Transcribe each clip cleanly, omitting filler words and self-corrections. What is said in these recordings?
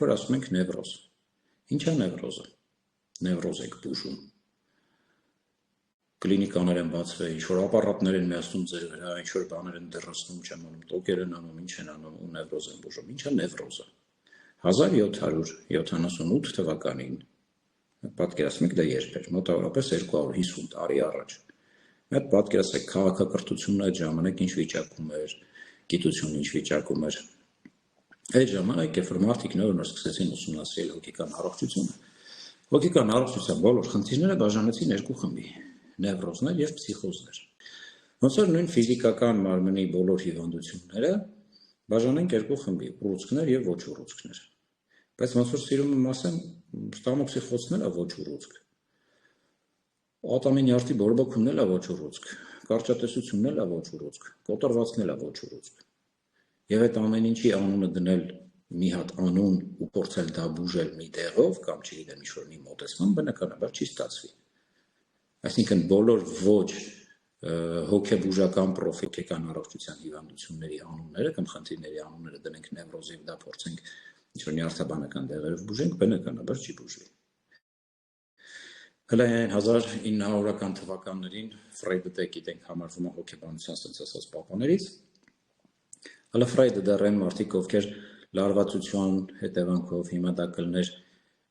որ ասում ենք նևրոզ։ Ինչ է նևրոզը։ Նևրոզ եք բուժում։ Կլինիկաներ են բացվել, ինչ-որ ապարատներ են միացնում ձեր վրա, ինչ-որ բաներ են դրսնում, չեմ անում, տոկեր են անում, ինչ են անում ու նևրոզ են բուժում։ Ինչ է նևրոզը։ 1778 թվականին պատկերացնեք դա երբ էր, մոտավորապես 250 տարի առաջ։ Մեկ պատկերացրեք քաղաքակրթությունը այդ ժամանակ ինչ վիճակում էր, գիտությունը ինչ վիճակում էր։ Այդ ժամանակ, երբ որ մարդիկ նոր սկսեցին ուսումնասիրել հոգեկան առողջությունը, հոգեկան առողջության բոլոր խնդիրները բաժանեցին երկու խմբի՝ նևրոզներ եւ փսիխոզներ։ Ոնց որ նույն ֆիզիկական մարմնի բոլոր հիվանդությունները բաժանենք երկու խմբի՝ ուռուցքներ եւ ոչ ուռուցքներ։ Բայց ոնց որ սիրում եմ ասեմ, ստամոքսիխոցները ոչ ուռուցք, ատամի նյարդի բորբոքումն էլ է ոչ ուռուցք, կարճատեսությունն էլ է ոչ ուռուցք, կոտրվածքն էլ է ոչ ուռուցք։ Եվ այդ ամեն ինչի անունը դնել մի հատ անուն ու փորձել դա բուժել մի տեղով կամ չգիտեմ ինչ-որ մի մոտեցման բնականաբար չի ստացվի։ Այսինքն բոլոր ոչ հոգեբուժական պրոֆիլական առողջության հիվանդությունների անունները կամ խնդիրների անունները դնենք նևրոզ եւ դա փորձենք ինչ-որ նյարդաբանական դեղերով բուժենք, բնականաբար չի բուժվի։ Հələ 1900-ական թվականներին Ֆրեյդը դե գիտենք համարվում է հոգեբանության ասած պապաներից։ Հələ Ֆրեյդը դեռ այն մարդիկ, ովքեր լարվածության հետևանքով հիմա դա կլներ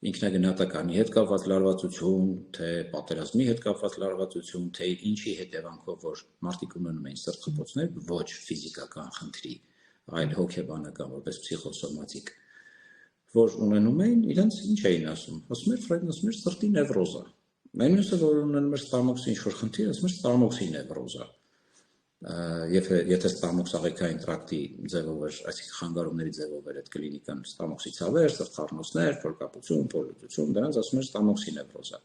ինքնագնահատականի հետ կապված լարվածություն, թե պատերազմի հետ կապված լարվածություն, թե ինչի հետևանքով որ մարդիկ ունենում են սրտխփոցներ, ոչ ֆիզիկական խնդրի, այլ հոգեբանական, որպես փսիխոսոմատիկ, որ ունենում էին, իրենց ինչ էին ասում։ Ասում էր Ֆրեյդն ասում էր սրտի նևրոզա։ Այն մյուսը, որ ունենում էր ստամոքսի ինչ-որ խնդիր, ասում էր ստամոքսի նևրոզա։ Եթե ստամոքսաղեքային տրակտի ձևով էր, այսինքն խանգարումների ձևով էր այդ կլինիկան ստամոքսի ցավեր, սրտխառնոցներ, փորկապություն, փորլուծություն, դրանց ասում էր ստամոքսի նևրոզա։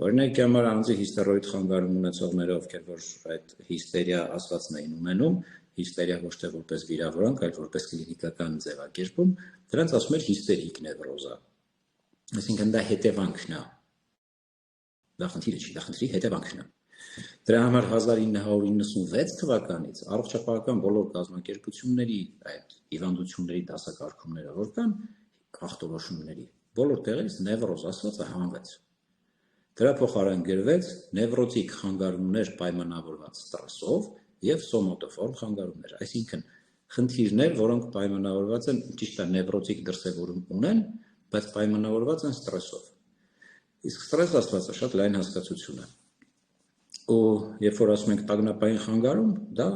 Օրինակ համար անձի հիստերոիդ խանգարում ունեցողները, ովքեր որ այդ հիստերիա ասվածն էին ունենում, հիստերիա ոչ թե որպես վիրավորանք, այլ որպես կլինիկական ձևակերպում, դրանց ասում էր հիստերիկ նևրոզա։ Այսինքն դա հետևանքն է։ Դա խնդիրը չի, դա խնդրի հետևանքն է։ Դրա համար 1996 թվականից առողջապահական բոլոր կազմակերպությունների այդ հիվանդությունների դասակարգումները, որ կան ախտորոշումների, բոլոր տեղից նևրոզ ասվածը հանվեց։ Դրա փոխարեն գրվեց նևրոտիկ խանգարումներ պայմանավորված ստրեսով եւ սոմատոֆորմ խանգարումներ, այսինքն խնդիրներ, որոնք պայմանավորված են ճիշտ է նևրոտիկ դրսևորում ունեն, բայց պայմանավորված են ստրեսով։ Իսկ ստրես ասվածը շատ լայն հասկացություն է։ Ու երբ որ ասում ենք տագնապային խանգարում, դա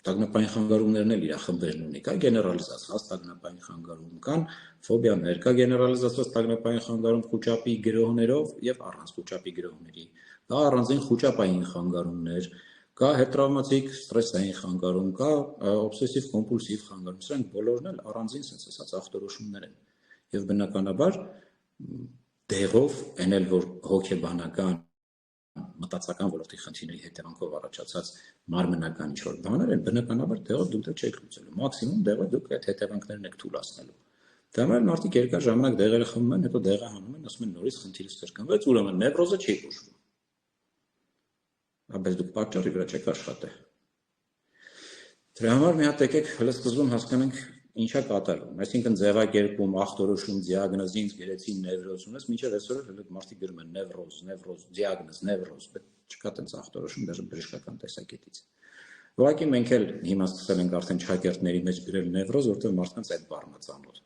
տագնապային խանգարումներն էլ իր խմբերն ունի, կա գեներալիզացված տագնապային խանգարում, կան ֆոբիաներ, կա գեներալիզացված տագնապային խանգարում խուճապի գրոհներով եւ առանց խուճապի գրոհների, կա առանձին խուճապային խանգարումներ, կա հետտրավմատիկ ստրեսային խանգարում, կա օբսեսիվ կոմպուլսիվ խանգարում, սրանք բոլորն էլ առանձին sense ասած ախտորոշումներ են։ Եվ բնականաբար դեղով այն էլ որ հոգեբանական մտածական ոլորտի խնդիրների հետևանքով առաջացած մարմնական ինչ-որ բաներ են, բնականաբար դեղով դուք դա չեք լուծելու, մաքսիմում դեղով դուք այդ հետևանքներն եք թույլատնելու։ Դա համար մարդիկ երկար ժամանակ դեղերը խմում են, հետո դեղը հանում են, ասում են նորից խնդիրը կրկնվեց, ուրեմն նևրոզը չի բուժվում։ Բայց դուք պատճառի վրա չեք աշխատել։ Դրա համար մի հատ եկեք հələ սկզբում հասկանանք ինչա կատարվում, այսինքն ձևակերպում, ախտորոշում, դիագնոզ, ինձ գրեցի նևրոզ ունես, մինչև այսօր հələ մարդիկ գրում են նևրոզ, դիագնոզ, նևրոզ, բայց չկա տենց ախտորոշում դեռ բժշկական տեսակետից։ Ուղղակի մենք էլ հիմա սկսել ենք արդեն ճակերտների մեջ գրել նևրոզ, որտեղ մարդկանց այդ բառն է ծանոթ։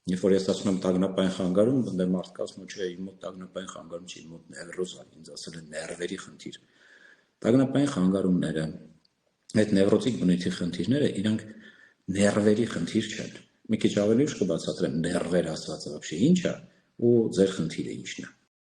Երբ որ ես ասում եմ տագնապային խանգարում, դե մարդիկ ասում են, չէ, իմ մոտ տագնապային խանգարում չի, իմ մոտ նևրոզ է, ինձ ասել են ներվերի խնդիր։ Տագնապային խանգարումները, այդ նևրոտիկ բնույթի խնդիրները, իրանք ներվերի խնդիր չեն։ Մի քիչ ավելի ուշ կբացատրեմ ներվեր ասվածը вообще ինչ է ու ձեր խնդիրը ինչն է։